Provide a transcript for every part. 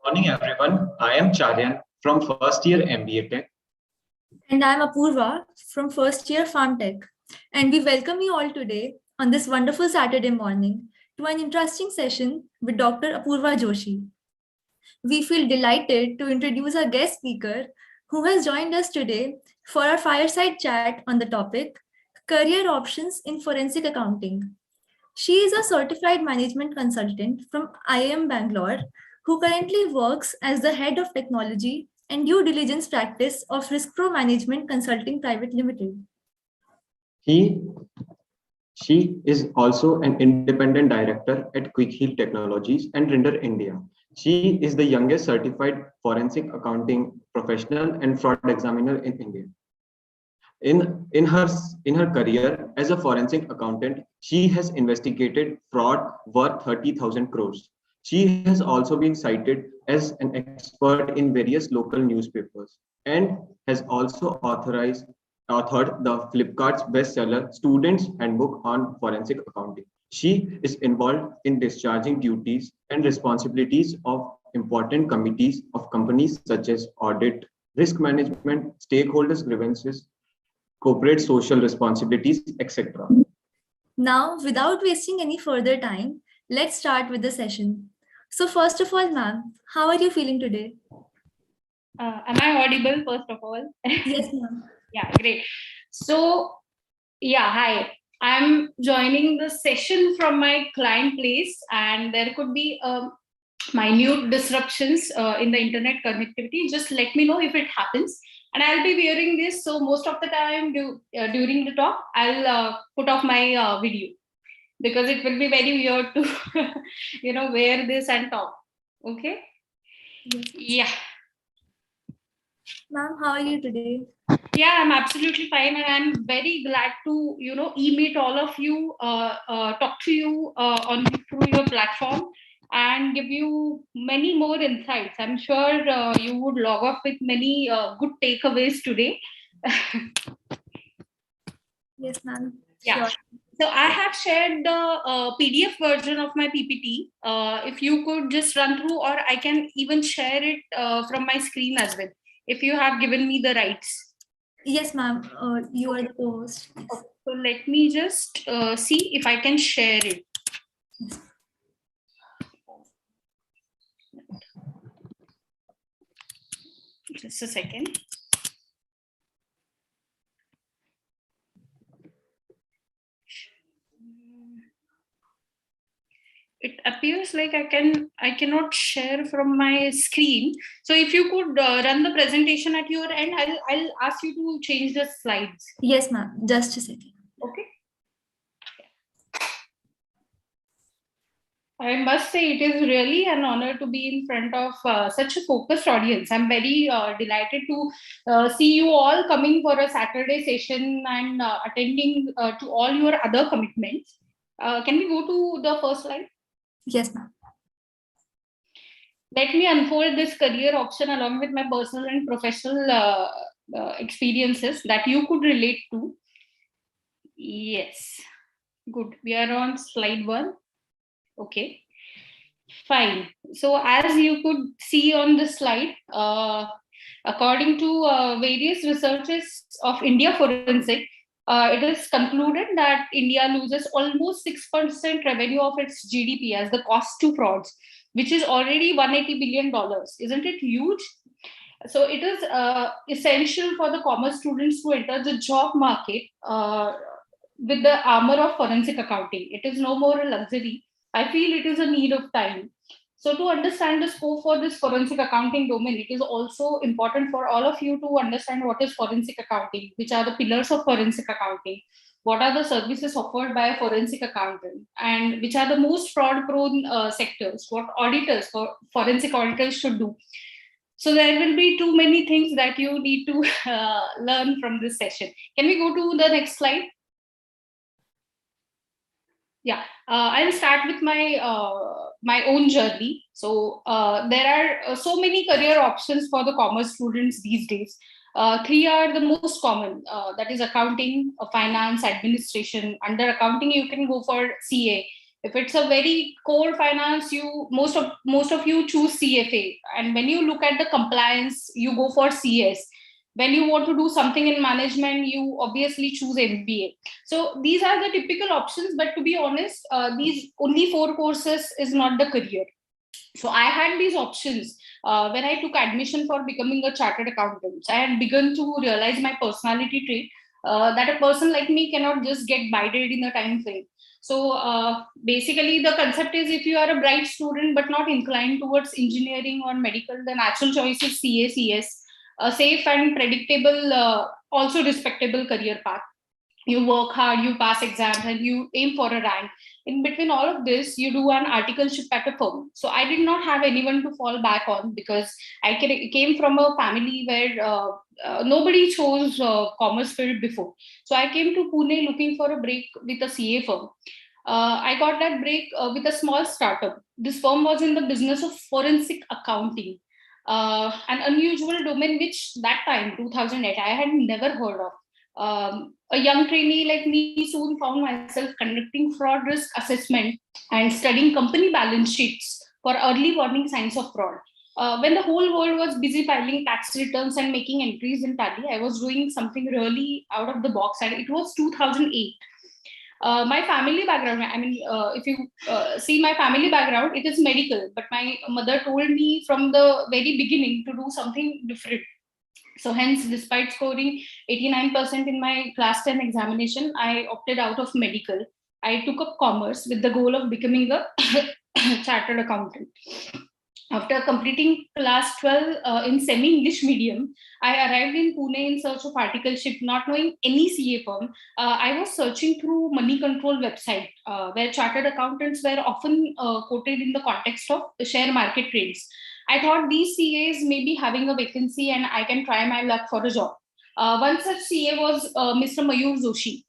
Morning, everyone. I am Charyan from first year MBA Tech. And I'm Apurva from first year Farm Tech. And we welcome you all today on this wonderful Saturday morning to an interesting session with Dr. Apurva Joshi. We feel delighted to introduce our guest speaker who has joined us today for our fireside chat on the topic Career Options in Forensic Accounting. She is a certified management consultant from IIM Bangalore who currently works as the head of technology and due diligence practice of Risk Pro Management Consulting Private Limited. He, she is also an independent director at Quick Heal Technologies and Render India. She is the youngest certified forensic accounting professional and fraud examiner in India. In her career as a forensic accountant, she has investigated fraud worth 30,000 crores. She has also been cited as an expert in various local newspapers and has also authored the Flipkart's bestseller Students Handbook on Forensic Accounting. She is involved in discharging duties and responsibilities of important committees of companies such as audit, risk management, stakeholders' grievances, corporate social responsibilities, etc. Now, without wasting any further time, let's start with the session. So, first of all, ma'am, how are you feeling today? Am I audible, first of all? Yes, ma'am. Yeah, great. So, yeah, hi. I'm joining the session from my client place, and there could be minute disruptions in the internet connectivity. Just let me know if it happens. And I'll be wearing this. So most of the time during the talk, I'll put off my video because it will be very weird to, wear this and talk. Okay. Yeah. Ma'am, how are you today? Yeah, I'm absolutely fine, and I'm very glad to meet all of you, talk to you on through your platform, and give you many more insights. I'm sure you would log off with many good takeaways today. Yes, ma'am. Yeah. Sure. So I have shared the PDF version of my PPT. If you could just run through, or I can even share it from my screen as well, if you have given me the rights. Yes, ma'am. You are the host. Okay, so let me just see if I can share it. Just a second. It appears like I cannot share from my screen. So if you could run the presentation at your end, I'll ask you to change the slides. Yes, ma'am. Just a second. Okay. I must say it is really an honor to be in front of such a focused audience. I'm very delighted to see you all coming for a Saturday session and attending to all your other commitments. Can we go to the first slide? Yes, ma'am. Let me unfold this career option along with my personal and professional experiences that you could relate to. Yes, good. We are on slide 1. Okay, fine. So as you could see on the slide, according to various researches of India Forensic, it is concluded that India loses almost 6% revenue of its GDP as the cost to frauds, which is already $180 billion. Isn't it huge? So it is essential for the commerce students to enter the job market with the armor of forensic accounting. It is no more a luxury. I feel it is a need of time. So to understand the scope for this forensic accounting domain, it is also important for all of you to understand what is forensic accounting, which are the pillars of forensic accounting, what are the services offered by a forensic accountant, and which are the most fraud-prone sectors, what auditors, forensic auditors should do. So there will be too many things that you need to learn from this session. Can we go to the next slide? Yeah, I'll start with my own journey. So there are so many career options for the commerce students these days. 3 are the most common. That is accounting, finance, administration. Under accounting, you can go for CA. If it's a very core finance, most of you choose CFA, and when you look at the compliance, you go for CS. When you want to do something in management, you obviously choose MBA. So these are the typical options, but to be honest, these only 4 courses is not the career. So I had these options when I took admission for becoming a chartered accountant. I had begun to realize my personality trait, that a person like me cannot just get bided in a time frame. So basically the concept is, if you are a bright student but not inclined towards engineering or medical, the natural choice is CACS, a safe and predictable, also respectable career path. You work hard, you pass exams, and you aim for a rank. In between all of this, you do an articleship at a firm. So I did not have anyone to fall back on, because I came from a family where nobody chose commerce field before. So I came to Pune looking for a break with a CA firm. I got that break with a small startup. This firm was in the business of forensic accounting, an unusual domain which that time, 2008, I had never heard of. A young trainee like me soon found myself conducting fraud risk assessment and studying company balance sheets for early warning signs of fraud. When the whole world was busy filing tax returns and making entries in Tally, I was doing something really out of the box, and it was 2008. My family background, I mean, if you see my family background, it is medical, but my mother told me from the very beginning to do something different. So hence, despite scoring 89% in my class 10 examination, I opted out of medical. I took up commerce with the goal of becoming a chartered accountant. After completing class 12 in semi-English medium, I arrived in Pune in search of articleship, not knowing any CA firm. I was searching through money control website, where chartered accountants were often quoted in the context of share market trades. I thought these CAs may be having a vacancy and I can try my luck for a job. One such CA was Mr. Mayur Joshi.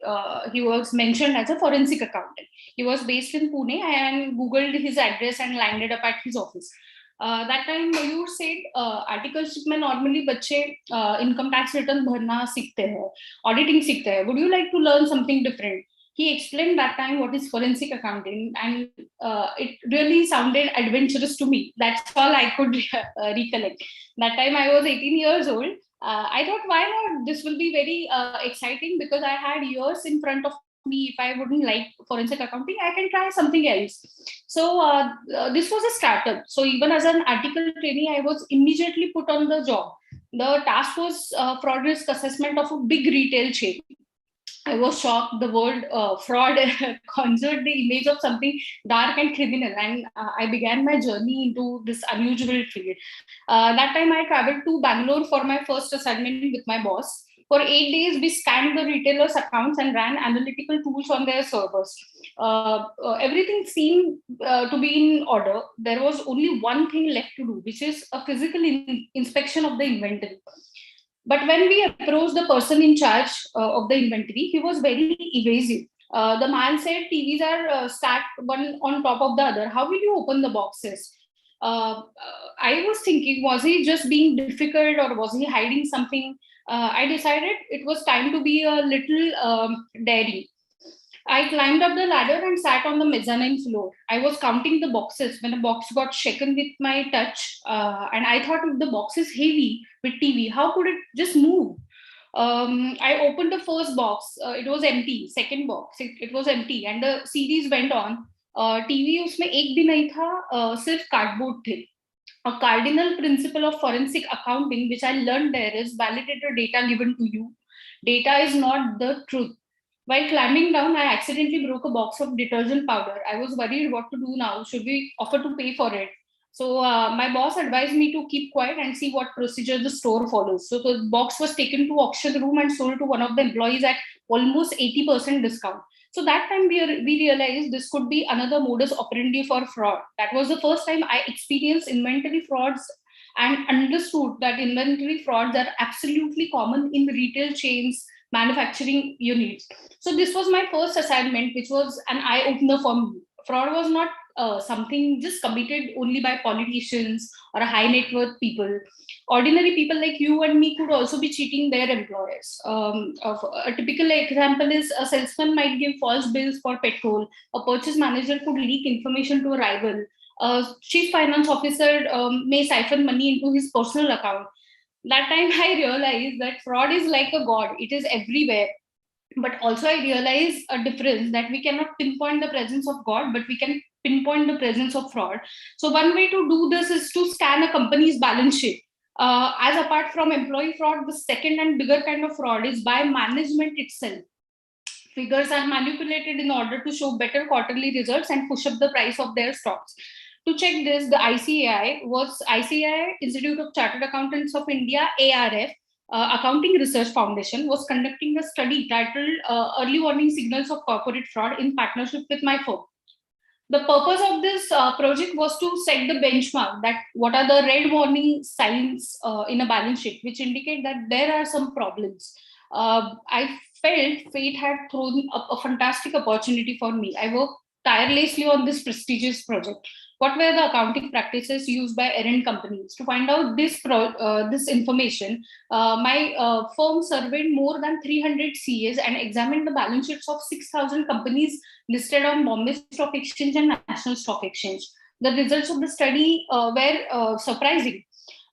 He was mentioned as a forensic accountant. He was based in Pune, and Googled his address and landed up at his office. That time Mayur said, articleship में normally बच्चे income tax return भरना सीखते हैं, auditing सीखते हैं. Would you like to learn something different? He explained that time what is forensic accounting, and it really sounded adventurous to me. That's all I could recollect. That time I was 18 years old. I thought, why not? This will be very exciting, because I had years in front of me. If I wouldn't like forensic accounting, I can try something else. So this was a startup. So even as an article trainee, I was immediately put on the job. The task was fraud risk assessment of a big retail chain. I was shocked. The word fraud conjured the image of something dark and criminal, and I began my journey into this unusual field. That time I traveled to Bangalore for my first assignment with my boss. For 8 days, we scanned the retailers' accounts and ran analytical tools on their servers. Everything seemed to be in order. There was only one thing left to do, which is a physical inspection of the inventory. But when we approached the person in charge of the inventory, he was very evasive. The man said, TVs are stacked one on top of the other. How will you open the boxes? I was thinking, was he just being difficult, or was he hiding something? I decided it was time to be a little daring. I climbed up the ladder and sat on the mezzanine floor. I was counting the boxes when a box got shaken with my touch. And I thought, if the box is heavy with TV, how could it just move? I opened the first box. It was empty. Second box, it was empty. And the series went on. TV उसमें एक भी नहीं था, सिर्फ cardboard थे. A cardinal principle of forensic accounting, which I learned there, is validate the data given to you. Data is not the truth. While climbing down, I accidentally broke a box of detergent powder. I was worried what to do now. Should we offer to pay for it? So my boss advised me to keep quiet and see what procedure the store follows. So the box was taken to auction room and sold to one of the employees at almost 80% discount. So that time we realized this could be another modus operandi for fraud. That was the first time I experienced inventory frauds and understood that inventory frauds are absolutely common in retail chains, manufacturing units. So this was my first assignment, which was an eye opener for me. Fraud was not something just committed only by politicians or a high net worth people. Ordinary people like you and me could also be cheating their employers. A typical example is a salesman might give false bills for petrol, a purchase manager could leak information to a rival, a chief finance officer may siphon money into his personal account. That time I realized that fraud is like a god, it is everywhere. But also I realize a difference that we cannot pinpoint the presence of god, but we can pinpoint the presence of fraud. So one way to do this is to scan a company's balance sheet. As apart from employee fraud, the second and bigger kind of fraud is by management itself. Figures are manipulated in order to show better quarterly results and push up the price of their stocks. To check this, the ICAI, Institute of Chartered Accountants of India, ARF, Accounting Research Foundation, was conducting a study titled Early Warning Signals of Corporate Fraud in partnership with my firm. The purpose of this project was to set the benchmark that what are the red warning signs in a balance sheet, which indicate that there are some problems. I felt fate had thrown up a fantastic opportunity for me. I worked tirelessly on this prestigious project. What were the accounting practices used by errant companies? To find out this information, my firm surveyed more than 300 CAs and examined the balance sheets of 6,000 companies listed on Bombay Stock Exchange and National Stock Exchange. The results of the study were surprising.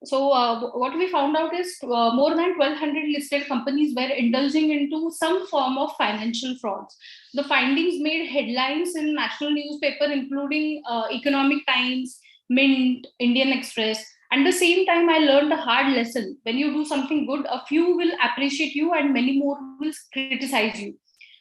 So what we found out is more than 1,200 listed companies were indulging into some form of financial frauds. The findings made headlines in national newspaper, including Economic Times, Mint, Indian Express. At the same time, I learned a hard lesson. When you do something good, a few will appreciate you and many more will criticize you.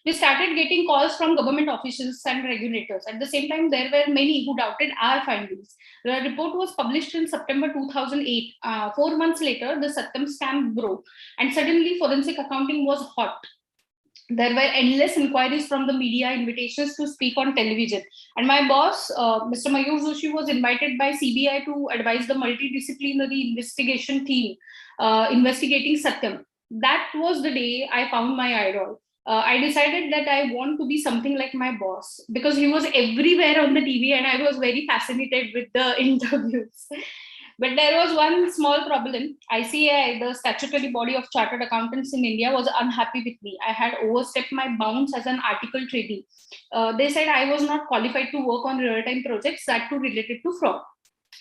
We started getting calls from government officials and regulators. At the same time, there were many who doubted our findings. The report was published in September 2008. 4 months later, the Satyam scam broke, and suddenly forensic accounting was hot. There were endless inquiries from the media, invitations to speak on television. And my boss, Mr. Mayur Joshi, was invited by CBI to advise the multidisciplinary investigation team investigating Satyam. That was the day I found my idol. I decided that I want to be something like my boss because he was everywhere on the TV and I was very fascinated with the interviews. But there was one small problem. ICAI, the statutory body of chartered accountants in India, was unhappy with me. I had overstepped my bounds as an article trainee. They said I was not qualified to work on real-time projects that too related to fraud.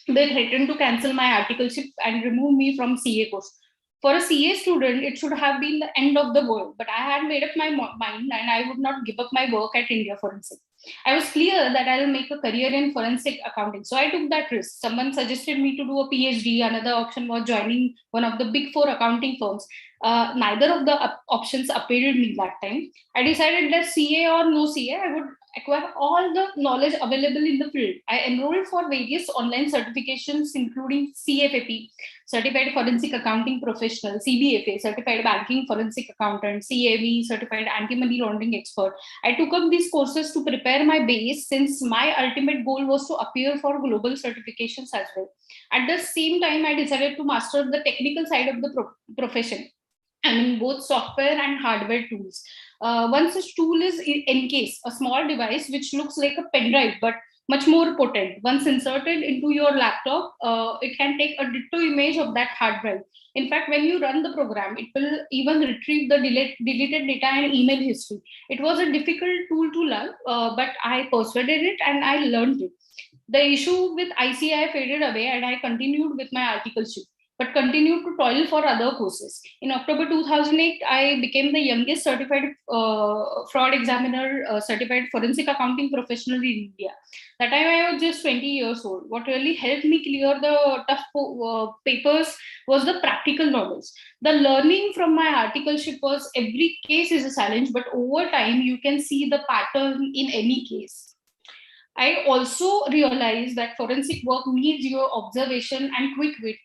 They threatened to cancel my articleship and remove me from CA course. For a CA student, it should have been the end of the world, but I had made up my mind and I would not give up my work at India Forensic. I was clear that I will make a career in forensic accounting. So I took that risk. Someone suggested me to do a PhD. Another option was joining one of the big four accounting firms. Neither of the options appealed me that time. I decided that CA or no CA, I would acquire all the knowledge available in the field. I enrolled for various online certifications, including CFAP, Certified Forensic Accounting Professional, CBFA, Certified Banking Forensic Accountant, CAV, Certified Anti-Money Laundering Expert. I took up these courses to prepare my base since my ultimate goal was to appear for global certifications as well. At the same time, I decided to master the technical side of the profession. I mean, both software and hardware tools. One such tool is Encase, a small device which looks like a pen drive, but much more potent. Once inserted into your laptop, it can take a ditto image of that hard drive. In fact, when you run the program, it will even retrieve the deleted data and email history. It was a difficult tool to learn, but I persuaded it and I learned it. The issue with ICI faded away and I continued with my articleship, but continued to toil for other courses. In October 2008, I became the youngest certified fraud examiner, certified forensic accounting professional in India. That time I was just 20 years old. What really helped me clear the tough papers was the practical knowledge. The learning from my articleship was every case is a challenge, but over time you can see the pattern in any case. I also realized that forensic work needs your observation and quick wit.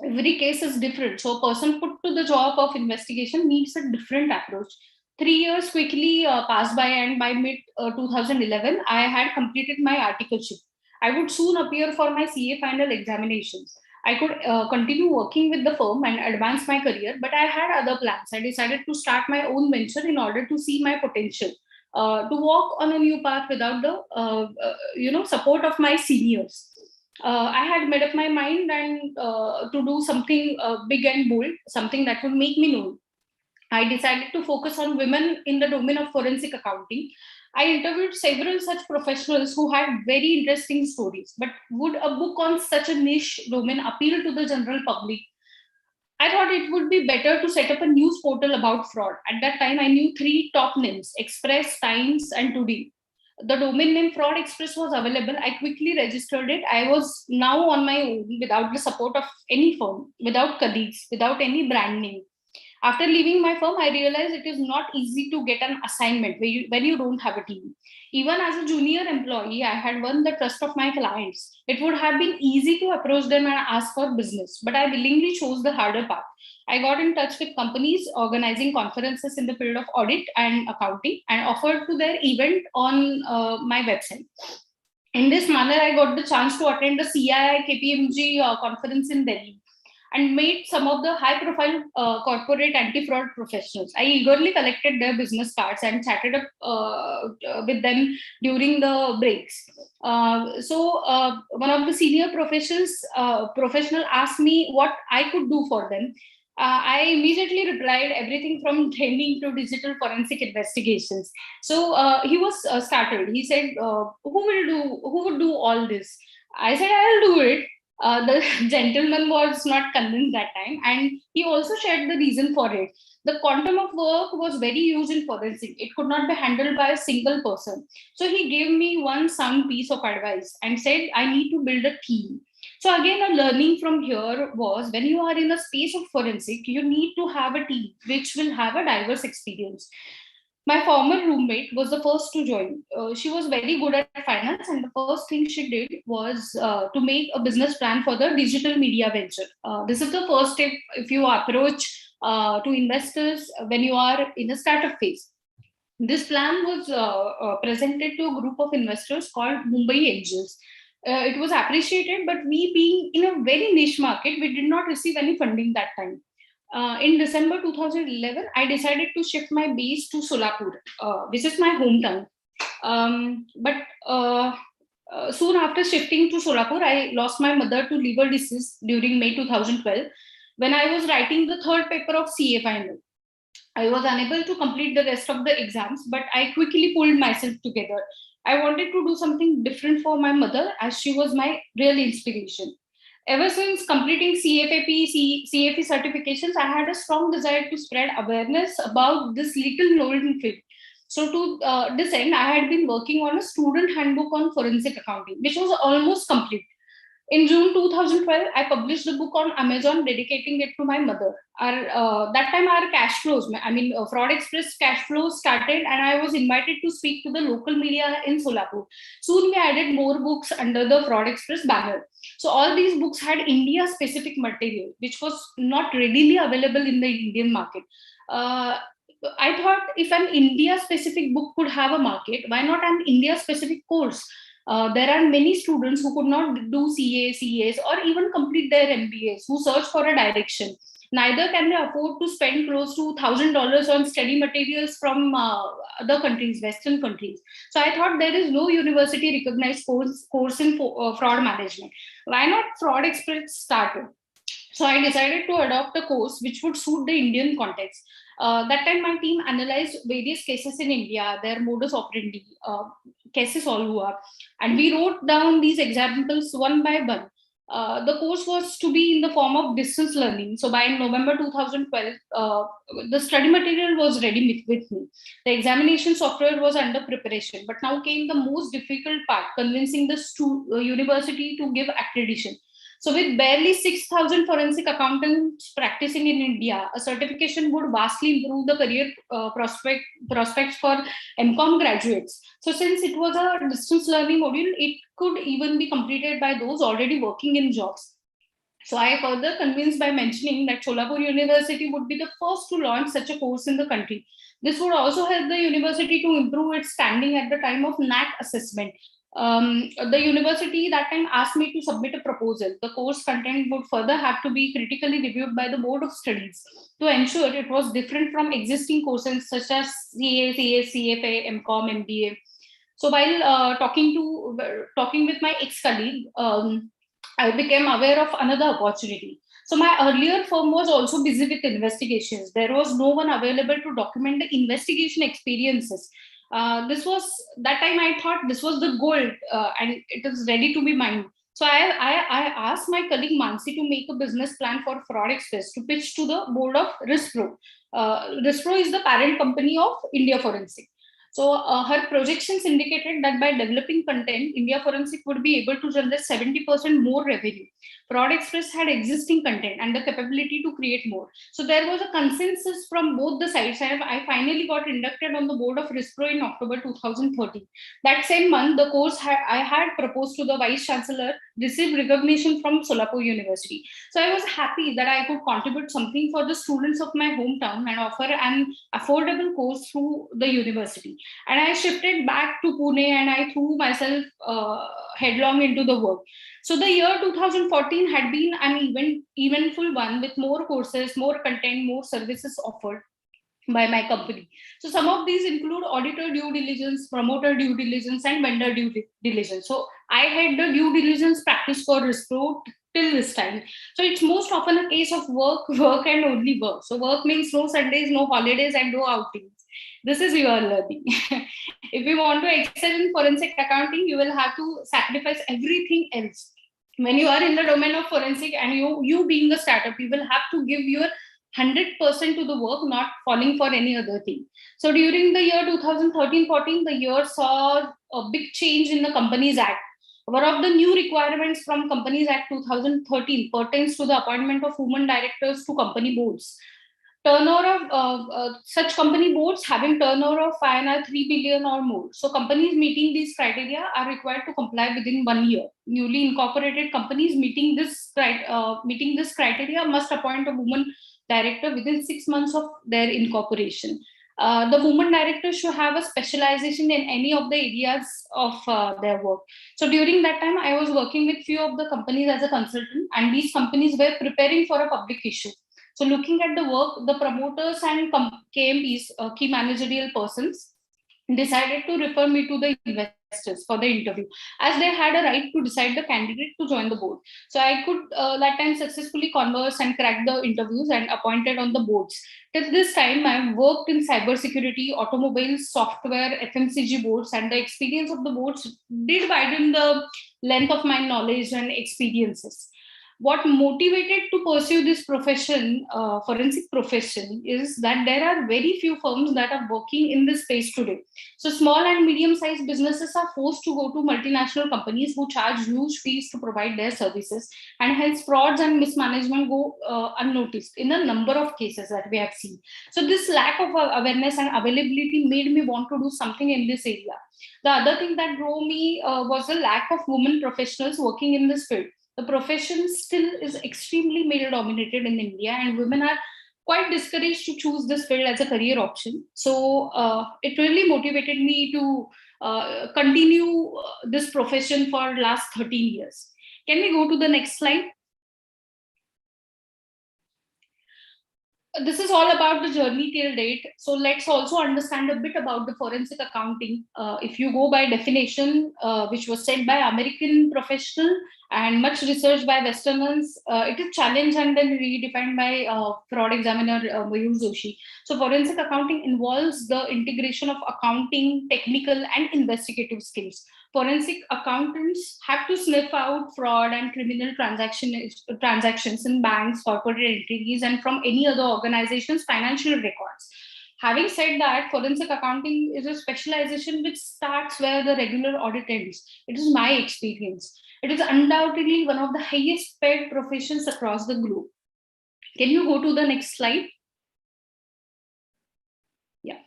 Every case is different. So a person put to the job of investigation needs a different approach. 3 years quickly passed by, and by mid 2011, I had completed my articleship. I would soon appear for my CA final examinations. I could continue working with the firm and advance my career, but I had other plans. I decided to start my own venture in order to see my potential. to walk on a new path without the support of my seniors. I had made up my mind and to do something big and bold, something that would make me known. I decided to focus on women in the domain of forensic accounting. I interviewed several such professionals who had very interesting stories. But would a book on such a niche domain appeal to the general public? I thought it would be better to set up a news portal about fraud. At that time, I knew three top names: Express, Times, and Today. The domain name Fraud Express was available. I quickly registered it. I was now on my own without the support of any firm, without colleagues, without any brand name. After leaving my firm, I realized it is not easy to get an assignment when you don't have a team. Even as a junior employee, I had won the trust of my clients. It would have been easy to approach them and ask for business, but I willingly chose the harder path. I got in touch with companies organizing conferences in the field of audit and accounting and offered to their event on my website. In this manner, I got the chance to attend the CII KPMG conference in Delhi and made some of the high-profile corporate anti-fraud professionals. I eagerly collected their business cards and chatted up with them during the breaks. One of the senior professional asked me what I could do for them. I immediately replied everything from training to digital forensic investigations. So he was startled. He said, "Who would do all this?" I said, "I'll do it." The gentleman was not convinced that time, and he also shared the reason for it. The quantum of work was very huge in forensic. It could not be handled by a single person. So he gave me one sound piece of advice and said, I need to build a team. So again, a learning from here was when you are in a space of forensic, you need to have a team which will have a diverse experience. My former roommate was the first to join. She was very good at finance, and the first thing she did was to make a business plan for the digital media venture. This is the first step if you approach to investors when you are in a startup phase. This plan was presented to a group of investors called Mumbai Angels. It was appreciated, but we being in a very niche market, we did not receive any funding that time. In December 2011, I decided to shift my base to Solapur, which is my hometown. But soon after shifting to Solapur, I lost my mother to liver disease during May 2012 when I was writing the third paper of CA final. I was unable to complete the rest of the exams, but I quickly pulled myself together. I wanted to do something different for my mother as she was my real inspiration. Ever since completing CFP certifications, I had a strong desire to spread awareness about this little known field. So to this end, I had been working on a student handbook on forensic accounting, which was almost complete. In June 2012, I published a book on Amazon dedicating it to my mother. That time, our cash flows, Fraud Express cash flows started, and I was invited to speak to the local media in Solapur. Soon, we added more books under the Fraud Express banner. So, all these books had India specific material, which was not readily available in the Indian market. I thought if an India specific book could have a market, why not an India specific course? There are many students who could not do CA, CAs, or even complete their MBAs who search for a direction. Neither can they afford to spend close to $1,000 on study materials from other countries, Western countries. So I thought there is no university recognized course in fraud management. Why not Fraud Express started? So I decided to adopt a course which would suit the Indian context. That time, my team analyzed various cases in India, their modus operandi, cases all hua, and we wrote down these examples one by one. The course was to be in the form of distance learning. So by November 2012, the study material was ready with me. The examination software was under preparation, but now came the most difficult part, convincing the university to give accreditation. So with barely 6,000 forensic accountants practicing in India, a certification would vastly improve the career prospects for MCOM graduates. So since it was a distance learning module, it could even be completed by those already working in jobs. So I further convinced by mentioning that Solapur University would be the first to launch such a course in the country. This would also help the university to improve its standing at the time of NAC assessment. The university that time asked me to submit a proposal. The course content would further have to be critically reviewed by the board of studies to ensure it was different from existing courses such as CA, CS, CFA, MCOM, MBA. So while talking with my ex-colleague, I became aware of another opportunity. So my earlier firm was also busy with investigations. There was no one available to document the investigation experiences. This was that time I thought this was the gold, and it is ready to be mined. So I asked my colleague Mansi to make a business plan for Fraud Express to pitch to the board of RISPRO. RISPRO is the parent company of India Forensic. So her projections indicated that by developing content, India Forensic would be able to generate 70% more revenue. Fraud Express had existing content and the capability to create more. So there was a consensus from both the sides, and I finally got inducted on the board of RISPRO in October 2013. That same month, the course I had proposed to the Vice Chancellor received recognition from Solapur University. So I was happy that I could contribute something for the students of my hometown and offer an affordable course through the university. And I shifted back to Pune and I threw myself headlong into the work. So the year 2014 had been an eventful one with more courses, more content, more services offered by my company. So some of these include auditor due diligence, promoter due diligence, and vendor due diligence. So I had the due diligence practice for RISPRO till this time. So it's most often a case of work, work, and only work. So work means no Sundays, no holidays, and no outings. This is your learning. If you want to excel in forensic accounting, you will have to sacrifice everything else. When you are in the domain of forensic and you being a startup, you will have to give your 100% to the work, not falling for any other thing. So during the year 2013-14, the year saw a big change in the Companies Act. One of the new requirements from Companies Act 2013 pertains to the appointment of women directors to company boards. Turnover of such company boards having turnover of INR 3 billion or more. So companies meeting these criteria are required to comply within 1 year. Newly incorporated companies meeting this criteria must appoint a woman director within 6 months of their incorporation. The woman director should have a specialization in any of the areas of their work. So during that time, I was working with few of the companies as a consultant, and these companies were preparing for a public issue. So looking at the work, the promoters and KMPs, key managerial persons, decided to refer me to the investors for the interview, as they had a right to decide the candidate to join the board. So I could that time successfully converse and crack the interviews and appointed on the boards. Till this time, I worked in cybersecurity, automobiles, software, FMCG boards, and the experience of the boards did widen the length of my knowledge and experiences. What motivated to pursue this profession, forensic profession, is that there are very few firms that are working in this space today. So small and medium-sized businesses are forced to go to multinational companies who charge huge fees to provide their services, and hence frauds and mismanagement go unnoticed in a number of cases that we have seen. So this lack of awareness and availability made me want to do something in this area. The other thing that drove me was the lack of women professionals working in this field. The profession still is extremely male dominated in India, and women are quite discouraged to choose this field as a career option. So it really motivated me to continue this profession for last 13 years. Can we go to the next slide? This is all about the journey till date. So let's also understand a bit about the forensic accounting. If you go by definition, which was set by American professional and much researched by Westerners, it is challenged and then redefined by fraud examiner Joshi. So forensic accounting involves the integration of accounting, technical, and investigative skills. Forensic accountants have to sniff out fraud and criminal transactions in banks, corporate entities, and from any other organization's financial records. Having said that, forensic accounting is a specialization which starts where the regular audit ends. It is my experience. It is undoubtedly one of the highest paid professions across the globe. Can you go to the next slide? Yeah.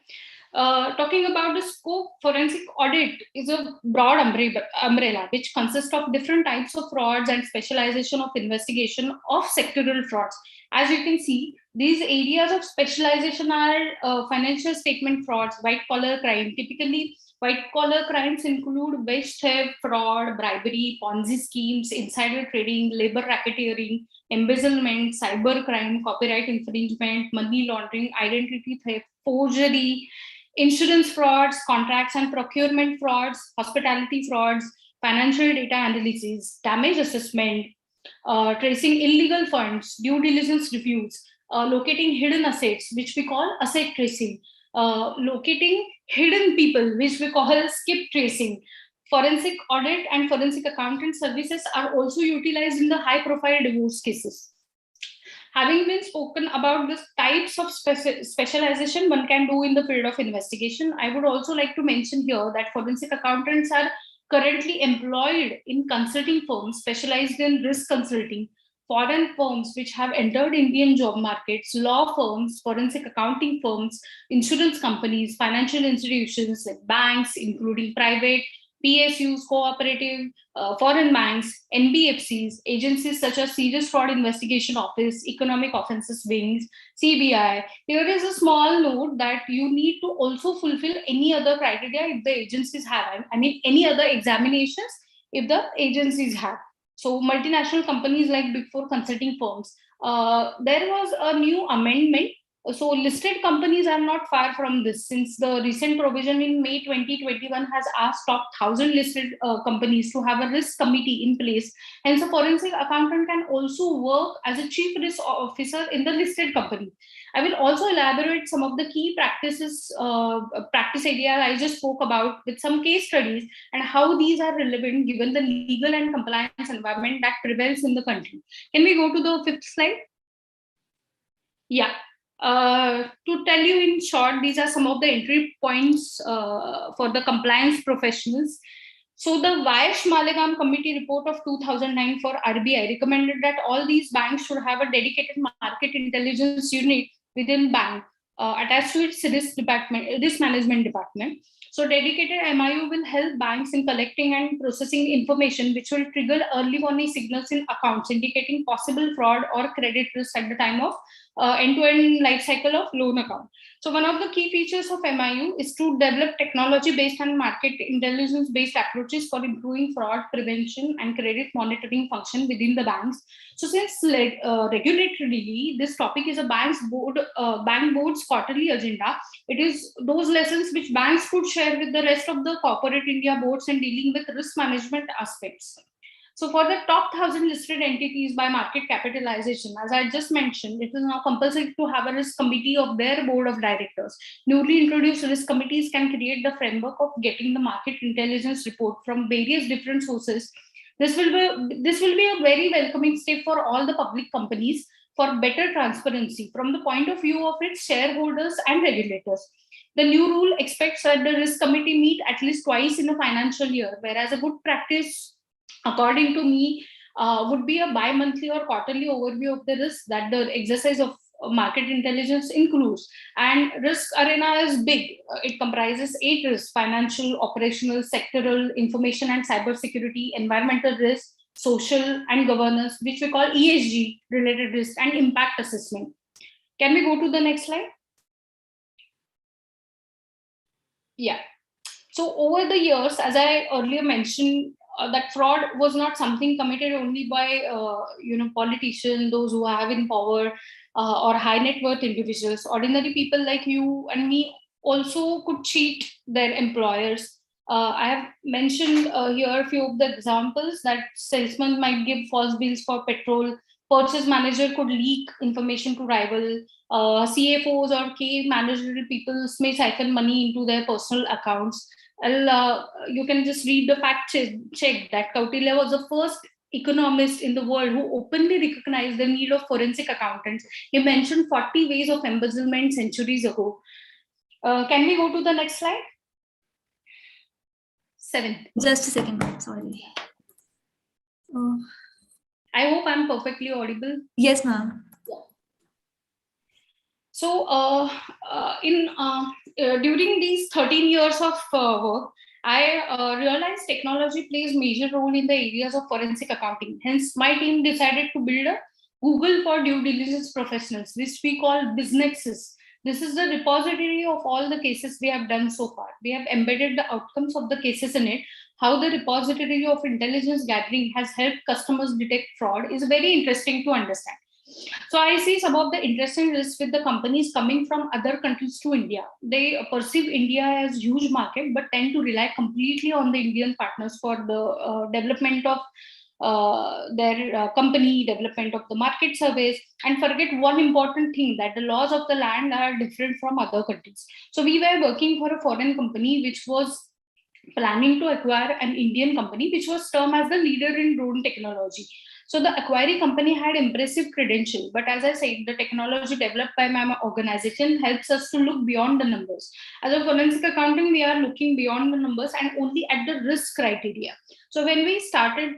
Talking about the scope, forensic audit is a broad umbrella which consists of different types of frauds and specialization of investigation of sectoral frauds. As you can see, these areas of specialization are financial statement frauds, white collar crime, typically White-collar crimes include wage theft, fraud, bribery, Ponzi schemes, insider trading, labor racketeering, embezzlement, cybercrime, copyright infringement, money laundering, identity theft, forgery, insurance frauds, contracts and procurement frauds, hospitality frauds, financial data analysis, damage assessment, tracing illegal funds, due diligence reviews, locating hidden assets, which we call asset tracing, locating hidden people, which we call skip tracing. Forensic audit and forensic accountant services are also utilized in the high profile divorce cases. Having been spoken about the types of specialization one can do in the field of investigation, I would also like to mention here that forensic accountants are currently employed in consulting firms specialized in risk consulting, foreign firms which have entered Indian job markets, law firms, forensic accounting firms, insurance companies, financial institutions like banks, including private, PSUs, cooperative, foreign banks, NBFCs, agencies such as Serious Fraud Investigation Office, Economic Offences Wings, CBI. Here is a small note that you need to also fulfill any other criteria if the agencies have. I mean, any other examinations if the agencies have. So multinational companies like Big Four consulting firms. There was a new amendment. So listed companies are not far from this, since the recent provision in May 2021 has asked top 1,000 listed companies to have a risk committee in place. Hence, a forensic accountant can also work as a chief risk officer in the listed company. I will also elaborate some of the key practices, practice areas I just spoke about with some case studies and how these are relevant given the legal and compliance environment that prevails in the country. Can we go to the fifth slide? Yeah. To tell you in short, these are some of the entry points for the compliance professionals. So the Vayesh Malegaon Committee report of 2009 for RBI recommended that all these banks should have a dedicated market intelligence unit within bank attached to its risk management department. So dedicated MIU will help banks in collecting and processing information which will trigger early warning signals in accounts indicating possible fraud or credit risk at the time of end-to-end life cycle of loan account. So one of the key features of MIU is to develop technology-based and market intelligence-based approaches for improving fraud prevention and credit monitoring function within the banks. So since regulatorily, this topic is a bank board's quarterly agenda, it is those lessons which banks could share with the rest of the corporate India boards in dealing with risk management aspects. So for the top 1,000 listed entities by market capitalization, as I just mentioned, it is now compulsory to have a risk committee of their board of directors. Newly introduced risk committees can create the framework of getting the market intelligence report from various different sources. This will be a very welcoming step for all the public companies for better transparency from the point of view of its shareholders and regulators. The new rule expects that the risk committee meet at least twice in a financial year, whereas a good practice, according to me, would be a bi-monthly or quarterly overview of the risk that the exercise of market intelligence includes. And risk arena is big. It comprises 8 risks: financial, operational, sectoral, information and cybersecurity, environmental risk, social and governance, which we call ESG related risk, and impact assessment. Can we go to the next slide? Yeah. So over the years, as I earlier mentioned, that fraud was not something committed only by politicians, those who have in power, or high net worth individuals. Ordinary people like you and me also could cheat their employers. I have mentioned here a few of the examples that salesmen might give false bills for petrol, purchase manager could leak information to rival, CFOs or key managerial people may siphon money into their personal accounts. You can just read the fact check that Kautilya was the first economist in the world who openly recognized the need of forensic accountants. He mentioned 40 ways of embezzlement centuries ago. Can we go to the next slide? 7. Just a second, sorry. I hope I'm perfectly audible. Yes, ma'am. So during these 13 years of work, I realized technology plays major role in the areas of forensic accounting. Hence, my team decided to build a Google for due diligence professionals, which we call businesses. This is the repository of all the cases we have done so far. We have embedded the outcomes of the cases in it. How the repository of intelligence gathering has helped customers detect fraud is very interesting to understand. So I see some of the interesting risks with the companies coming from other countries to India. They perceive India as huge market, but tend to rely completely on the Indian partners for the development of their company, development of the market surveys, and forget one important thing, that the laws of the land are different from other countries. So we were working for a foreign company which was planning to acquire an Indian company, which was termed as the leader in drone technology. So the acquiring company had impressive credential, but as I said, the technology developed by my organization helps us to look beyond the numbers. As a forensic accounting, we are looking beyond the numbers and only at the risk criteria. So when we started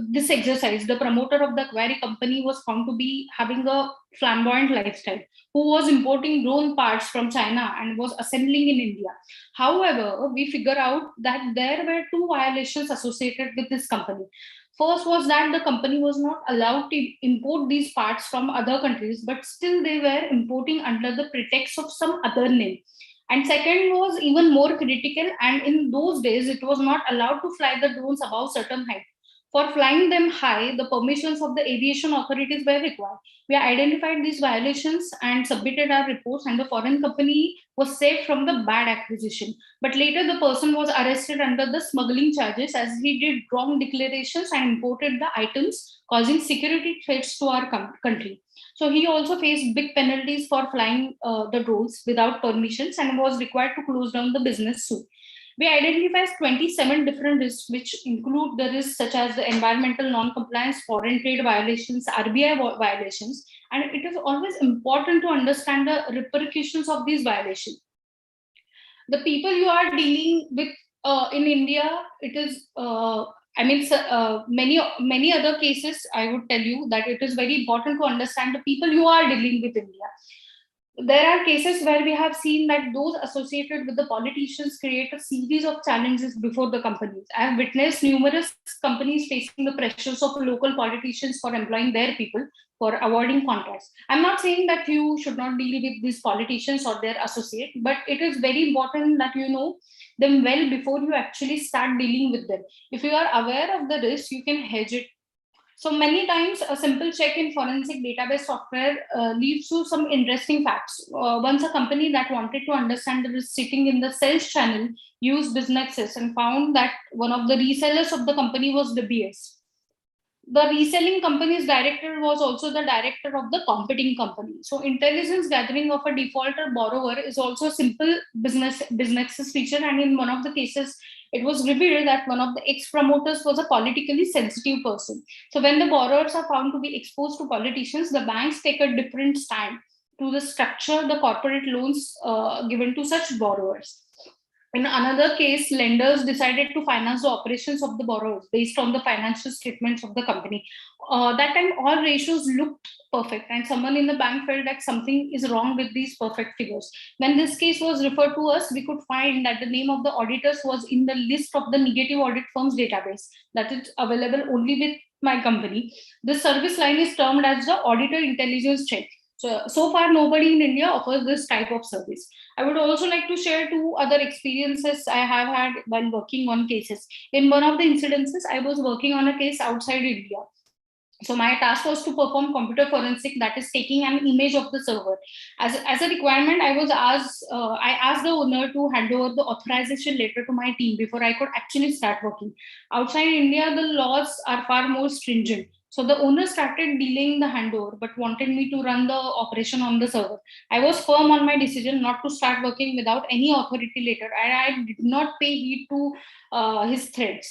this exercise, the promoter of the acquiring company was found to be having a flamboyant lifestyle, who was importing drone parts from China and was assembling in India. However, we figure out that there were two violations associated with this company. First was that the company was not allowed to import these parts from other countries, but still they were importing under the pretext of some other name. And second was even more critical, and in those days it was not allowed to fly the drones above certain height. For flying them high, the permissions of the aviation authorities were required. We identified these violations and submitted our reports, and the foreign company was saved from the bad acquisition. But later, the person was arrested under the smuggling charges as he did wrong declarations and imported the items, causing security threats to our country. So he also faced big penalties for flying the drones without permissions and was required to close down the business soon. We identify 27 different risks, which include the risks such as the environmental non-compliance, foreign trade violations, RBI violations, and it is always important to understand the repercussions of these violations. The people you are dealing with in India, it is, many other cases, I would tell you that it is very important to understand the people you are dealing with in India. There are cases where we have seen that those associated with the politicians create a series of challenges before the companies. I have witnessed numerous companies facing the pressures of local politicians for employing their people for awarding contracts. I'm not saying that you should not deal with these politicians or their associate, but it is very important that you know them well before you actually start dealing with them. If you are aware of the risk, you can hedge it. So many times, a simple check in forensic database software leads to some interesting facts. Once a company that wanted to understand the risk sitting in the sales channel used businesses and found that one of the resellers of the company was the BS. The reselling company's director was also the director of the competing company. So intelligence gathering of a defaulter borrower is also a simple business feature. And in one of the cases, it was revealed that one of the ex-promoters was a politically sensitive person. So when the borrowers are found to be exposed to politicians, the banks take a different stand to the structure the corporate loans given to such borrowers. In another case, lenders decided to finance the operations of the borrowers based on the financial statements of the company. That time, all ratios looked perfect, and someone in the bank felt that something is wrong with these perfect figures. When this case was referred to us, we could find that the name of the auditors was in the list of the negative audit firms database that is available only with my company. The service line is termed as the auditor intelligence check. So far, nobody in India offers this type of service. I would also like to share two other experiences I have had while working on cases. In one of the incidences, I was working on a case outside India. So my task was to perform computer forensic, that is taking an image of the server. As a requirement, I asked the owner to hand over the authorization letter to my team before I could actually start working. Outside India, the laws are far more stringent. So the owner started delaying the handover, but wanted me to run the operation on the server. I was firm on my decision not to start working without any authority letter, and I did not pay heed to his threats.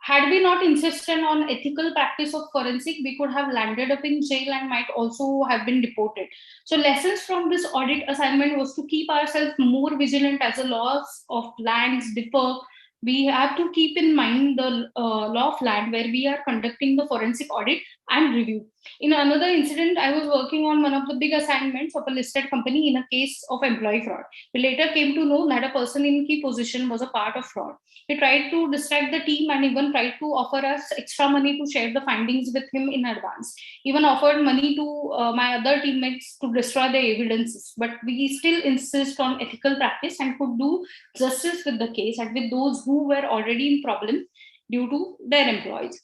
Had we not insisted on ethical practice of forensic, we could have landed up in jail and might also have been deported. So lessons from this audit assignment was to keep ourselves more vigilant as the laws of lands differ. We have to keep in mind the law of land where we are conducting the forensic audit and review. In another incident, I was working on one of the big assignments of a listed company in a case of employee fraud. We later came to know that a person in key position was a part of fraud. He tried to distract the team and even tried to offer us extra money to share the findings with him in advance. Even offered money to my other teammates to destroy the evidences. But we still insist on ethical practice and could do justice with the case and with those who were already in problem due to their employees.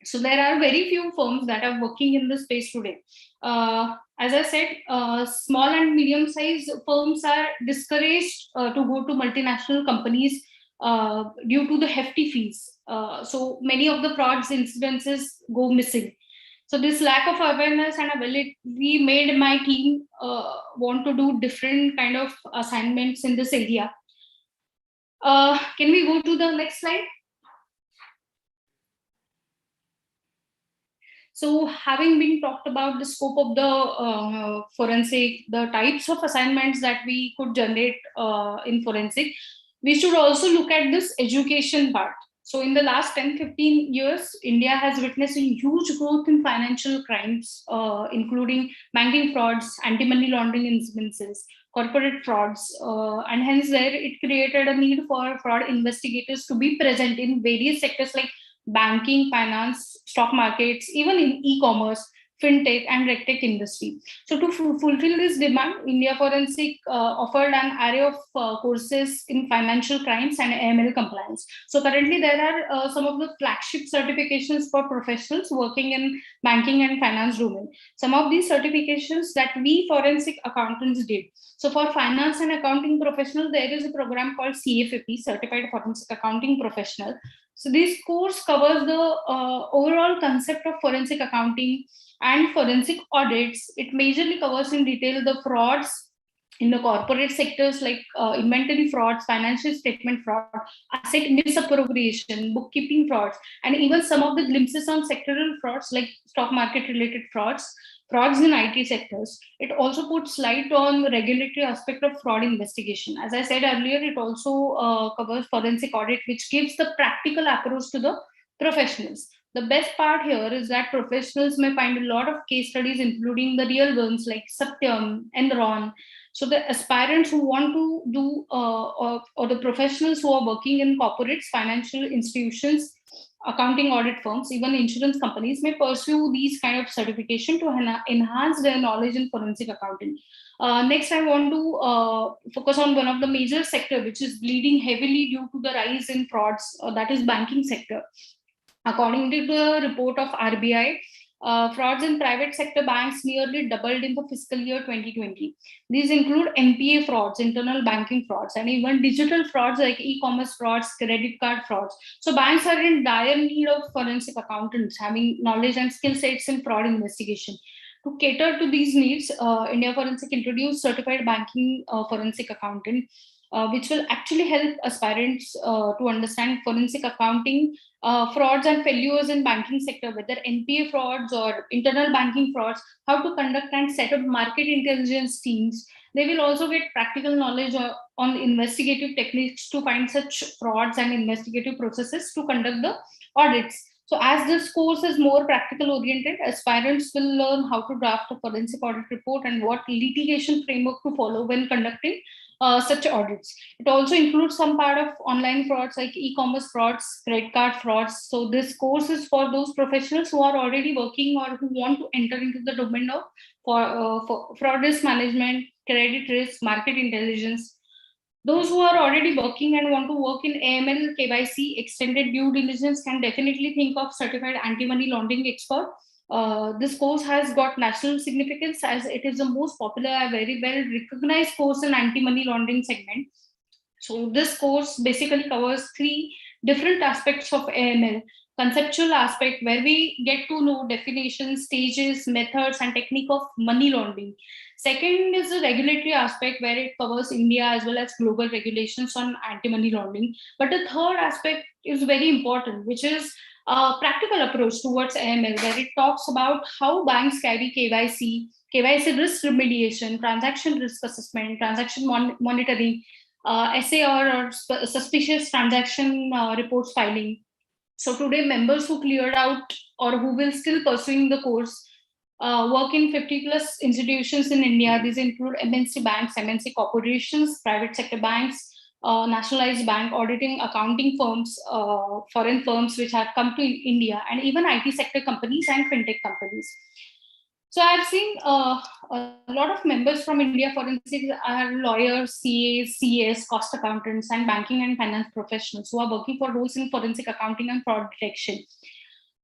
So there are very few firms that are working in this space today. As I said, small and medium-sized firms are discouraged to go to multinational companies due to the hefty fees. So many of the frauds incidences go missing. So this lack of awareness and ability made my team want to do different kind of assignments in this area. Can we go to the next slide? So having been talked about the scope of the forensic, the types of assignments that we could generate in forensic, we should also look at this education part. So in the last 10-15 years, India has witnessed a huge growth in financial crimes, including banking frauds, anti-money laundering incidences, corporate frauds, and hence there it created a need for fraud investigators to be present in various sectors like banking, finance, stock markets, even in e-commerce, fintech, and regtech industry. So to fulfill this demand, India Forensic offered an array of courses in financial crimes and AML compliance. So currently there are some of the flagship certifications for professionals working in banking and finance domain. Some of these certifications that we forensic accountants did. So for finance and accounting professionals, there is a program called CFAP, Certified Forensic Accounting Professional. So this course covers the overall concept of forensic accounting and forensic audits. It majorly covers in detail the frauds in the corporate sectors like inventory frauds, financial statement fraud, asset misappropriation, bookkeeping frauds, and even some of the glimpses on sectoral frauds like stock market related frauds, frauds in IT sectors. It also puts light on the regulatory aspect of fraud investigation. As I said earlier, it also covers forensic audit, which gives the practical approach to the professionals. The best part here is that professionals may find a lot of case studies, including the real ones like Satyam, Enron. So the aspirants who want to do, or the professionals who are working in corporates, financial institutions, accounting audit firms, even insurance companies may pursue these kind of certification to enhance their knowledge in forensic accounting. Next, I want to focus on one of the major sector which is bleeding heavily due to the rise in frauds, that is banking sector. According to the report of RBI, frauds in private sector banks nearly doubled in the fiscal year 2020. These include NPA frauds, internal banking frauds, and even digital frauds like e-commerce frauds, credit card frauds. So banks are in dire need of forensic accountants having knowledge and skill sets in fraud investigation. To cater to these needs, India Forensic introduced certified banking forensic accountant, which will actually help aspirants to understand forensic accounting frauds and failures in banking sector, whether NPA frauds or internal banking frauds, how to conduct and set up market intelligence teams. They will also get practical knowledge on investigative techniques to find such frauds and investigative processes to conduct the audits. So as this course is more practical oriented, aspirants will learn how to draft a forensic audit report and what litigation framework to follow when conducting such audits. It also includes some part of online frauds like e-commerce frauds, credit card frauds. So this course is for those professionals who are already working or who want to enter into the domain of for fraud risk management, credit risk, market intelligence. Those who are already working and want to work in AML, KYC, extended due diligence can definitely think of certified anti-money laundering expert. This course has got national significance as it is the most popular, very well recognized course in anti-money laundering segment. So this course basically covers three different aspects of AML. Conceptual aspect where we get to know definitions, stages, methods, and technique of money laundering. Second is the regulatory aspect where it covers India as well as global regulations on anti-money laundering. But the third aspect is very important, which is a practical approach towards AML, where it talks about how banks carry KYC risk remediation, transaction risk assessment, transaction monitoring, SAR or suspicious transaction reports filing. So today, members who cleared out or who will still pursuing the course work in 50 plus institutions in India. These include MNC banks, MNC corporations, private sector banks, nationalized bank, auditing, accounting firms, foreign firms which have come to India, and even IT sector companies and fintech companies. So I've seen a lot of members from India Forensics are lawyers, CAs, CS, cost accountants, and banking and finance professionals who are working for roles in forensic accounting and fraud detection,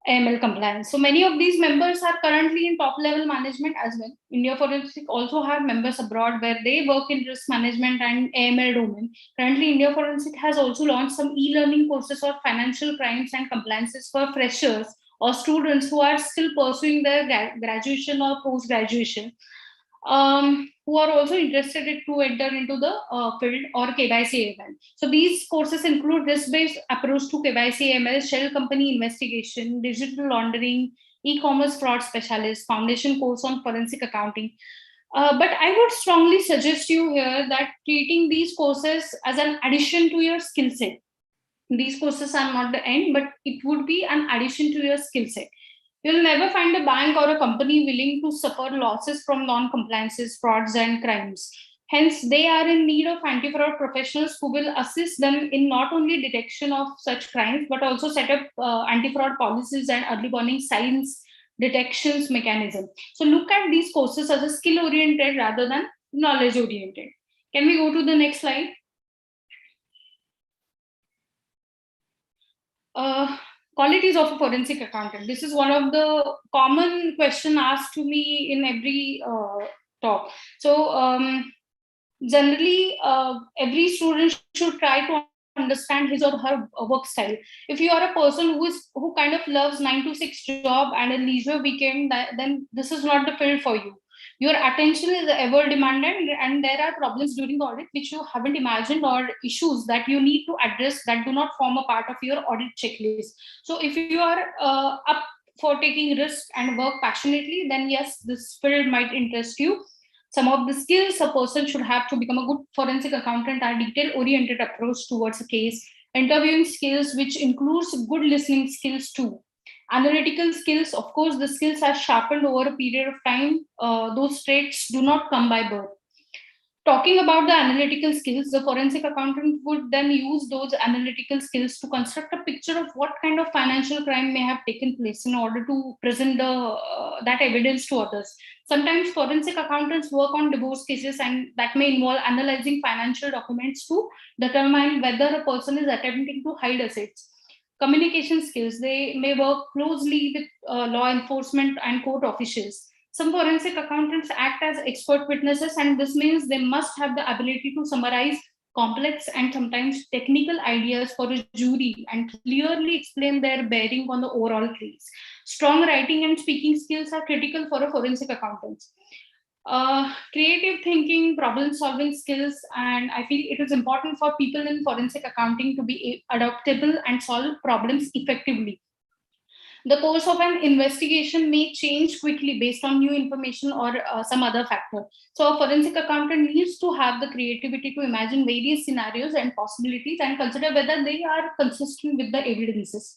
AML compliance. So many of these members are currently in top level management as well. India Forensic also have members abroad where they work in risk management and AML domain. Currently, India Forensic has also launched some e-learning courses of financial crimes and compliances for freshers or students who are still pursuing their graduation or post-graduation, who are also interested to enter into the field or KYC AML. So these courses include risk-based approach to KYC AML, shell company investigation, digital laundering, e-commerce fraud specialist, foundation course on forensic accounting. But I would strongly suggest you here that treating these courses as an addition to your skill set. These courses are not the end, but it would be an addition to your skill set. You'll never find a bank or a company willing to suffer losses from non-compliances, frauds, and crimes. Hence, they are in need of anti-fraud professionals who will assist them in not only detection of such crimes, but also set up anti-fraud policies and early warning signs detections mechanism. So look at these courses as a skill-oriented rather than knowledge-oriented. Can we go to the next slide? Qualities of a forensic accountant. This is one of the common question asked to me in every talk. So generally, every student should try to understand his or her work style. If you are a person who kind of loves 9 to 6 job and a leisure weekend, then this is not the field for you. Your attention is ever demanded, and there are problems during the audit which you haven't imagined, or issues that you need to address that do not form a part of your audit checklist. So if you are up for taking risk and work passionately, then yes, this field might interest you. Some of the skills a person should have to become a good forensic accountant are detail-oriented approach towards a case, interviewing skills, which includes good listening skills too. Analytical skills, of course, the skills are sharpened over a period of time. Those traits do not come by birth. Talking about the analytical skills, the forensic accountant would then use those analytical skills to construct a picture of what kind of financial crime may have taken place in order to present that evidence to others. Sometimes forensic accountants work on divorce cases, and that may involve analyzing financial documents to determine whether a person is attempting to hide assets. Communication skills, they may work closely with law enforcement and court officials. Some forensic accountants act as expert witnesses, and this means they must have the ability to summarize complex and sometimes technical ideas for a jury and clearly explain their bearing on the overall case. Strong writing and speaking skills are critical for a forensic accountant. Creative thinking, problem solving skills, and I feel it is important for people in forensic accounting to be adaptable and solve problems effectively. The course of an investigation may change quickly based on new information or some other factor. So a forensic accountant needs to have the creativity to imagine various scenarios and possibilities and consider whether they are consistent with the evidences.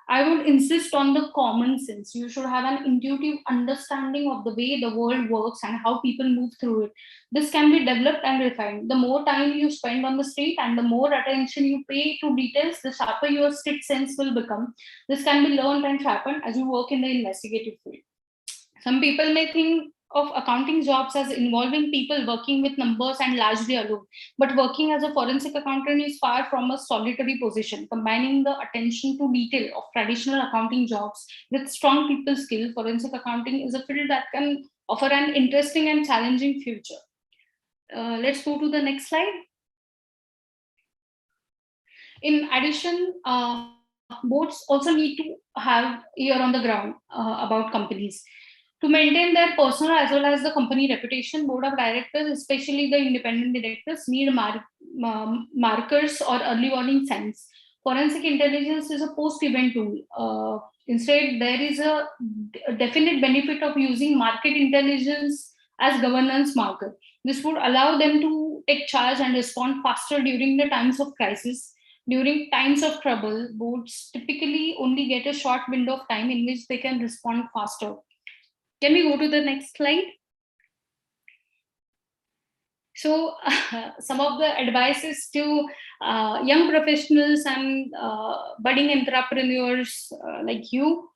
I would insist on the common sense. You should have an intuitive understanding of the way the world works and how people move through it. This can be developed and refined. The more time you spend on the street and the more attention you pay to details, the sharper your street sense will become. This can be learned and sharpened as you work in the investigative field. Some people may think of accounting jobs as involving people working with numbers and largely alone. But working as a forensic accountant is far from a solitary position. Combining the attention to detail of traditional accounting jobs with strong people skill, forensic accounting is a field that can offer an interesting and challenging future. Let's go to the next slide. In addition, boards also need to have ear on the ground about companies. To maintain their personal as well as the company reputation, board of directors, especially the independent directors, need markers or early warning signs. Forensic intelligence is a post-event tool. Instead, there is a definite benefit of using market intelligence as governance marker. This would allow them to take charge and respond faster during the times of crisis. During times of trouble, boards typically only get a short window of time in which they can respond faster. Can we go to the next slide? So some of the advices to young professionals and budding entrepreneurs like you,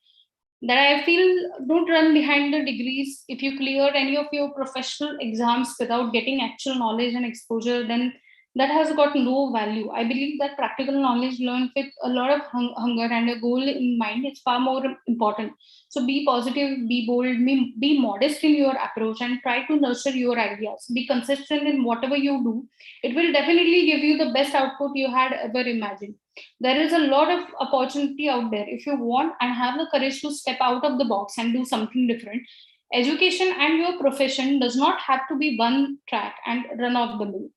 that I feel: don't run behind the degrees. If you clear any of your professional exams without getting actual knowledge and exposure, then that has got no value. I believe that practical knowledge learned with a lot of hunger and a goal in mind is far more important. So be positive, be bold, be modest in your approach, and try to nurture your ideas. Be consistent in whatever you do. It will definitely give you the best output you had ever imagined. There is a lot of opportunity out there if you want and have the courage to step out of the box and do something different. Education and your profession does not have to be one track and run off the mill.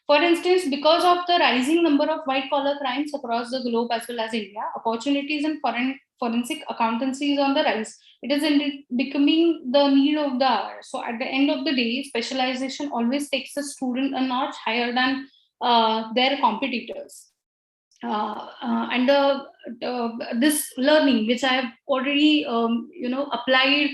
For instance, because of the rising number of white collar crimes across the globe as well as India, opportunities in forensic accountancy is on the rise. It is indeed becoming the need of the hour. So at the end of the day, specialization always takes a student a notch higher than their competitors. And this learning, which I have already applied,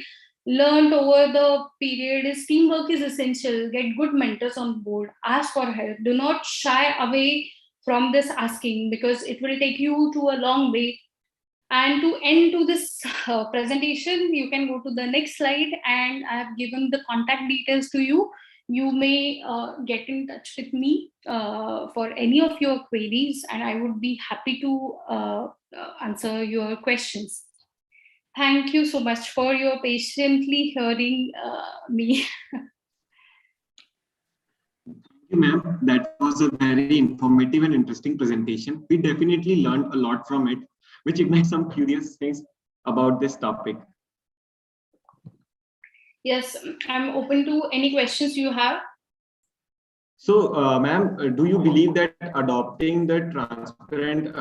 learned over the period, is teamwork is essential. Get good mentors on board, ask for help, do not shy away from this asking, because it will take you to a long way. And to end to this presentation, you can go to the next slide, and I have given the contact details to you. You may get in touch with me for any of your queries, and I would be happy to answer your questions. Thank you so much for your patiently hearing me. Thank you, ma'am. That was a very informative and interesting presentation. We definitely learned a lot from it, which ignites some curious things about this topic. Yes, I'm open to any questions you have. So, ma'am, do you believe that adopting the transparent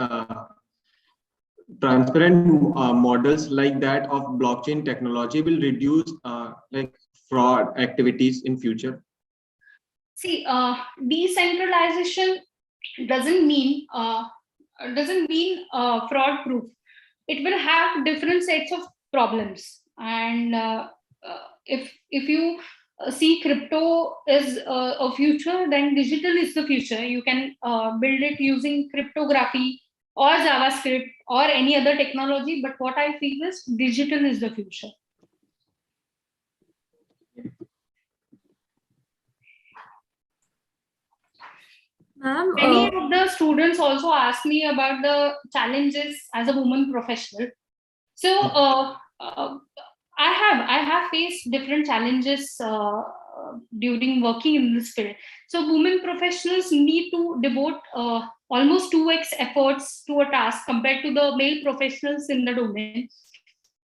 models like that of blockchain technology will reduce like fraud activities in future? See, decentralization doesn't mean fraud proof. It will have different sets of problems, and if you see crypto is a future, then digital is the future. You can build it using cryptography or JavaScript or any other technology, but what I feel is digital is the future. Many of the students also ask me about the challenges as a woman professional. So I have faced different challenges during working in this field. So women professionals need to devote almost 2x efforts to a task compared to the male professionals in the domain.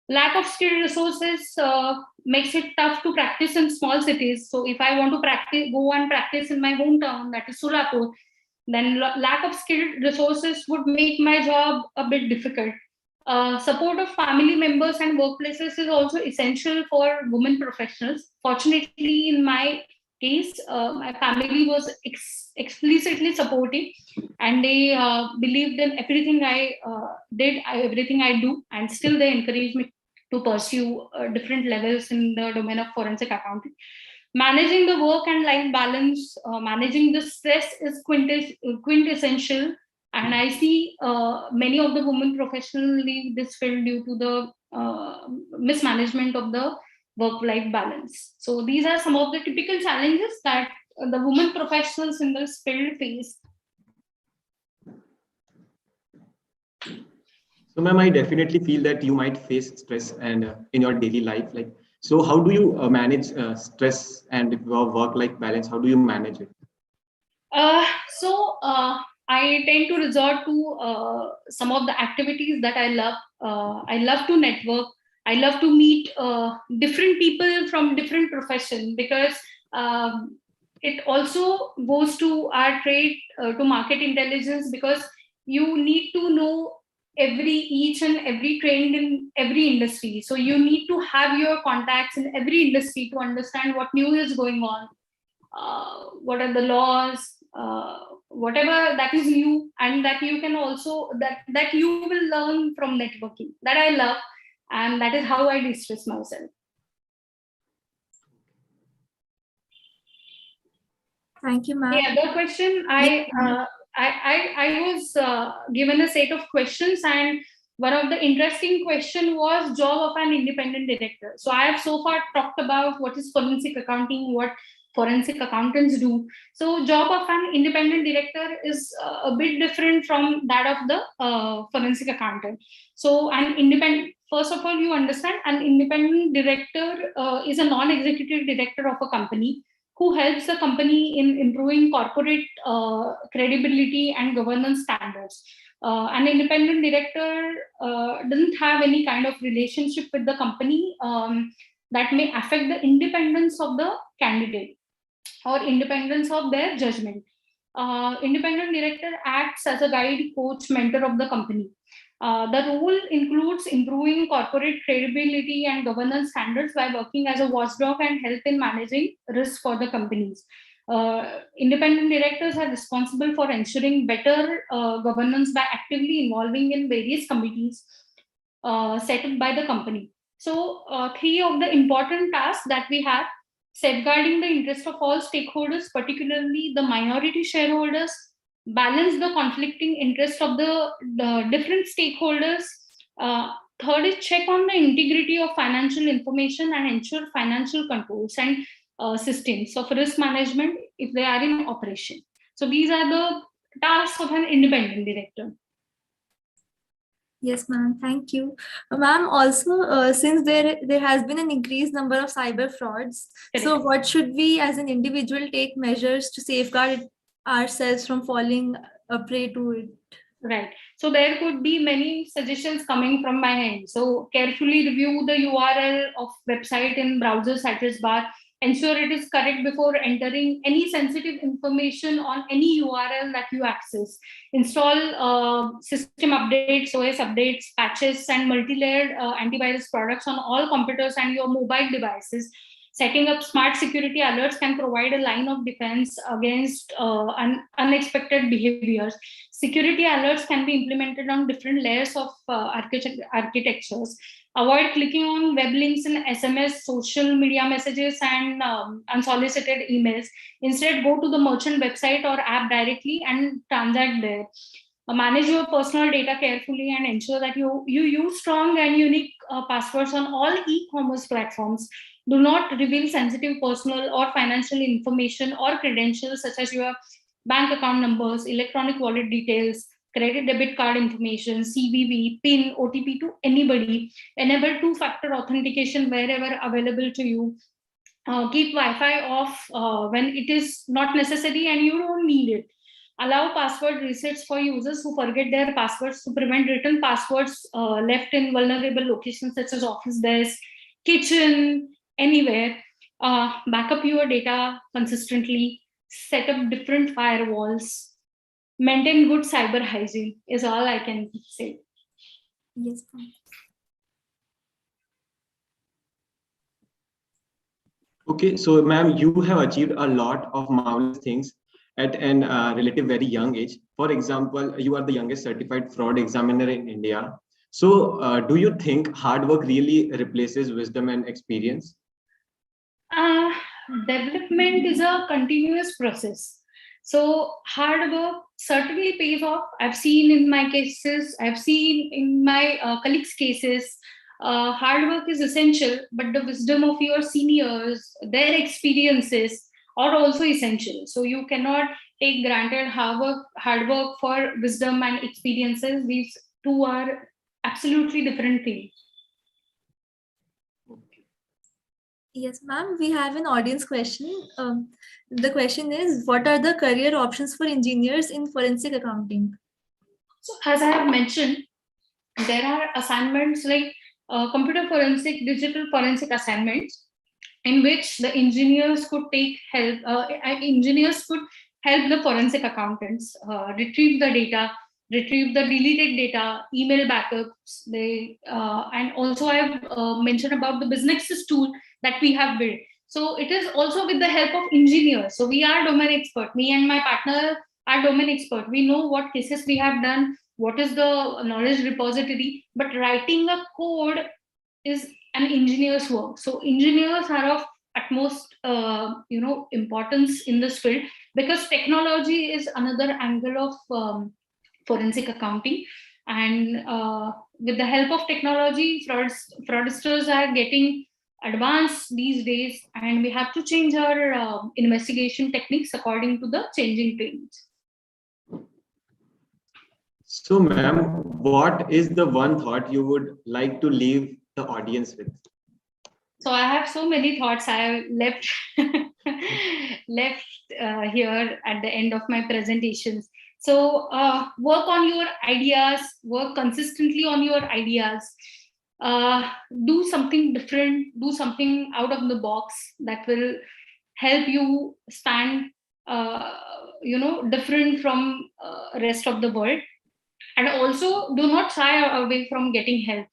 Lack of skilled resources makes it tough to practice in small cities. So if I want to go and practice in my hometown, that is Solapur, then lack of skilled resources would make my job a bit difficult. Support of family members and workplaces is also essential for women professionals. Fortunately, in my case, my family was explicitly supportive, and they believed in everything I did, everything I do, and still they encouraged me to pursue different levels in the domain of forensic accounting. Managing the work and life balance, managing the stress is quintessential. And I see many of the women professionals leave this field due to the mismanagement of the work-life balance. So these are some of the typical challenges that the women professionals in this field face. So, ma'am, I definitely feel that you might face stress and in your daily life. Like, so how do you manage stress and your work-life balance? How do you manage it? I tend to resort to some of the activities that I love. I love to network. I love to meet different people from different professions, because it also goes to our trade, to market intelligence, because you need to know each and every trend in every industry. So you need to have your contacts in every industry to understand what new is going on, what are the laws, whatever that is new, and that you can also that you will learn from networking. That I love, and that is how I de-stress myself. Thank you, ma'am. The other question, I was given a set of questions, and one of the interesting question was job of an independent director. So I have so far talked about what is forensic accounting, what forensic accountants do. So job of an independent director is a bit different from that of the forensic accountant. So an independent, first of all, you understand an independent director is a non-executive director of a company who helps the company in improving corporate credibility and governance standards. An independent director doesn't have any kind of relationship with the company that may affect the independence of the candidate or independence of their judgment. Independent director acts as a guide, coach, mentor of the company. The role includes improving corporate credibility and governance standards by working as a watchdog and help in managing risk for the companies. Independent directors are responsible for ensuring better governance by actively involving in various committees set up by the company. So, three of the important tasks that we have: safeguarding the interest of all stakeholders, particularly the minority shareholders, balance the conflicting interests of the different stakeholders. Third is check on the integrity of financial information and ensure financial controls and systems of risk management if they are in operation. So these are the tasks of an independent director. Yes, ma'am. Thank you. Ma'am, also, since there has been an increased number of cyber frauds, so what should we as an individual take measures to safeguard ourselves from falling a prey to it? Right. So there could be many suggestions coming from my end. So carefully review the URL of website in browser status bar. Ensure it is correct before entering any sensitive information on any URL that you access. Install system updates, OS updates, patches, and multi-layered antivirus products on all computers and your mobile devices. Setting up smart security alerts can provide a line of defense against unexpected behaviors. Security alerts can be implemented on different layers of architectures. Avoid clicking on web links in SMS, social media messages, and unsolicited emails. Instead, go to the merchant website or app directly and transact there. Manage your personal data carefully and ensure that you use strong and unique passwords on all e-commerce platforms. Do not reveal sensitive personal or financial information or credentials such as your bank account numbers, electronic wallet details, credit debit card information, CVV, PIN, OTP to anybody. Enable two-factor authentication wherever available to you. Keep Wi-Fi off when it is not necessary and you don't need it. Allow password resets for users who forget their passwords to prevent written passwords left in vulnerable locations such as office desk, kitchen, anywhere. Backup your data consistently. Set up different firewalls. Maintain good cyber hygiene is all I can say. Yes. Okay, so ma'am, you have achieved a lot of marvelous things at an relative very young age. For example, you are the youngest certified fraud examiner in India. So do you think hard work really replaces wisdom and experience? Development is a continuous process. So hard work certainly pays off. I've seen in my cases, I've seen in my colleagues' cases, hard work is essential, but the wisdom of your seniors, their experiences are also essential. So you cannot take granted hard work for wisdom and experiences. These two are absolutely different things. Yes, ma'am, we have an audience question. The question is, what are the career options for engineers in forensic accounting? So as I have mentioned, there are assignments like computer forensic, digital forensic assignments in which the engineers could take help. Engineers could help the forensic accountants retrieve the data, retrieve the deleted data, email backups. And also I've mentioned about the business tool that we have built. So it is also with the help of engineers. So we are domain expert. Me and my partner are domain expert. We know what cases we have done, what is the knowledge repository, but writing a code is an engineer's work. So engineers are of utmost importance in this field. because technology is another angle of forensic accounting. And with the help of technology, fraudsters are getting advanced these days, and we have to change our investigation techniques according to the changing trends. So, ma'am, what is the one thought you would like to leave the audience with? So I have so many thoughts I have left here at the end of my presentations. So work on your ideas, work consistently on your ideas, do something different, do something out of the box that will help you stand, different from rest of the world. And also do not shy away from getting help.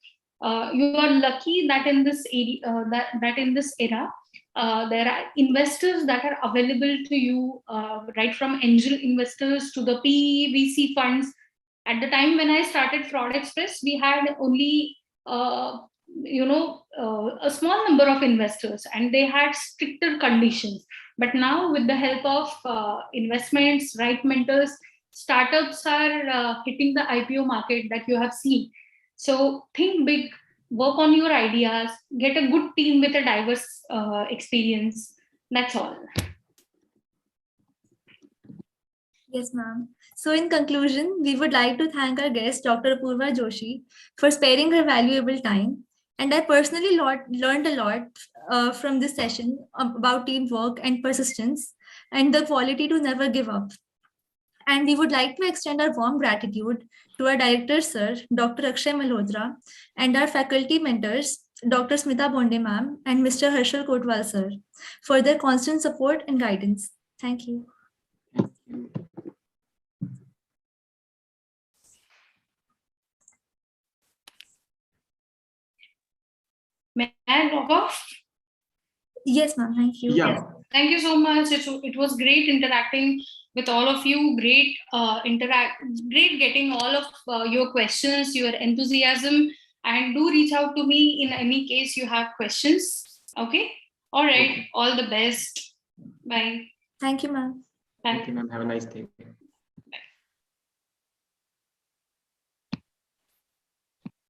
You are lucky that in this area, that in this era, there are investors that are available to you, right from angel investors to the PE, VC funds. At the time when I started Fraud Express, we had only a small number of investors, and they had stricter conditions. But now, with the help of investments, right mentors, startups are hitting the IPO market that you have seen. So think big, work on your ideas, get a good team with a diverse experience. That's all. Yes, ma'am. So in conclusion, we would like to thank our guest, Dr. Apurva Joshi, for sparing her valuable time. And I personally learned a lot from this session about teamwork and persistence and the quality to never give up. And we would like to extend our warm gratitude to our director, sir, Dr. Akshay Malhotra, and our faculty mentors, Dr. Smita Bonde ma'am and Mr. Harshal Kotwal, sir, for their constant support and guidance. Thank you. Thank you. May I log off? Yes, ma'am. Thank you. Yeah. Thank you so much. It was great interacting with all of you. Great getting all of your questions, your enthusiasm, and do reach out to me in any case you have questions. Okay. All right. Okay. All the best. Bye. Thank you, ma'am. Bye. Thank you, ma'am. Have a nice day.